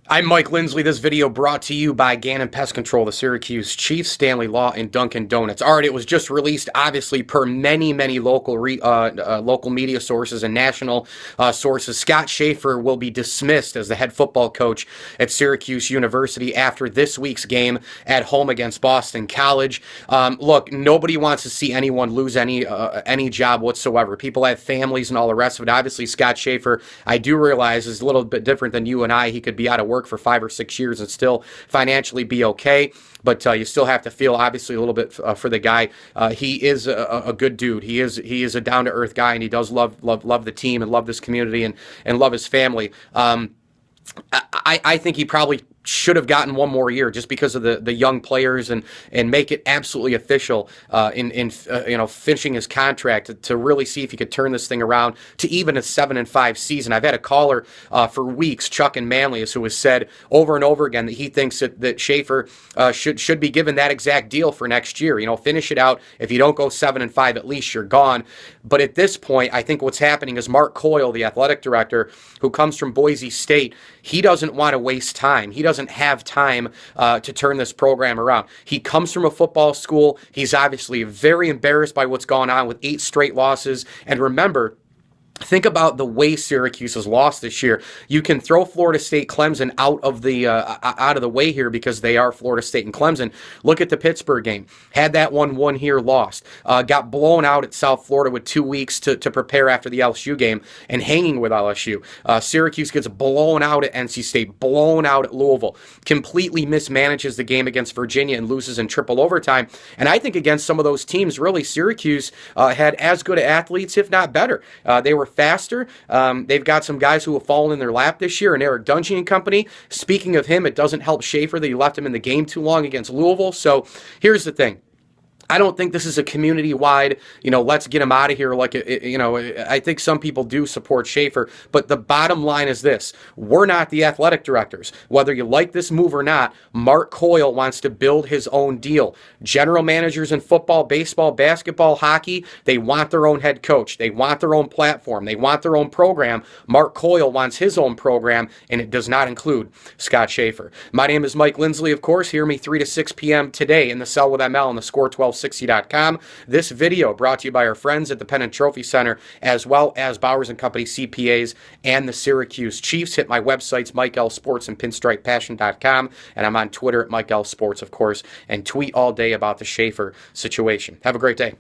I'm Mike Lindsley. This video brought to you by Gannon Pest Control, the Syracuse Chiefs, Stanley Law, and Dunkin' Donuts. All right, it was just released, obviously, per many local local media sources and national sources. Scott Shafer will be dismissed as the head football coach at Syracuse University after this week's game at home against Boston College. Look, nobody wants to see anyone lose any job whatsoever. People have families and all the rest of it. Obviously, Scott Shafer, I do realize, is a little bit different than you and I. He could be out of work for 5 or 6 years and still financially be okay. But you still have to feel, obviously, a little bit for the guy. He is a good dude. He is a down to earth guy, and he does love the team and love this community and love his family. I think he probably should have gotten one more year just because of the young players and make it absolutely official in finishing his contract to really see if he could turn this thing around to even a 7-5 season. I've had a caller for weeks, Chuck and Manlius, who has said over and over again that he thinks that Shafer should be given that exact deal for next year. Finish it out. If you don't go 7-5, at least you're gone. But at this point, I think what's happening is Mark Coyle, the athletic director, who comes from Boise State, he doesn't want to waste time. He doesn't have time to turn this program around. He comes from a football school. He's obviously very embarrassed by what's gone on with 8 straight losses. And remember, think about the way Syracuse has lost this year. You can throw Florida State, Clemson out of the way here because they are Florida State and Clemson. Look at the Pittsburgh game. Had that one here, lost. Got blown out at South Florida with 2 weeks to prepare after the LSU game and hanging with LSU. Syracuse gets blown out at NC State, blown out at Louisville. Completely mismanages the game against Virginia and loses in triple overtime. And I think against some of those teams, really, Syracuse had as good athletes, if not better. They were faster. They've got some guys who have fallen in their lap this year, and Eric Dungy and company. Speaking of him, it doesn't help Shafer that he left him in the game too long against Louisville. So here's the thing. I don't think this is a community-wide, let's get him out of here. I think some people do support Shafer, but the bottom line is this. We're not the athletic directors. Whether you like this move or not, Mark Coyle wants to build his own deal. General managers in football, baseball, basketball, hockey, they want their own head coach. They want their own platform. They want their own program. Mark Coyle wants his own program, and it does not include Scott Shafer. My name is Mike Lindsley, of course. Hear me 3 to 6 p.m. today in the Cell with ML on the Score 1260.com. This video brought to you by our friends at the Pen and Trophy Center, as well as Bowers and Company CPAs and the Syracuse Chiefs. Hit my websites, Mike L Sports and PinstripePassion.com, and I'm on Twitter at Mike L Sports, of course, and tweet all day about the Shafer situation. Have a great day.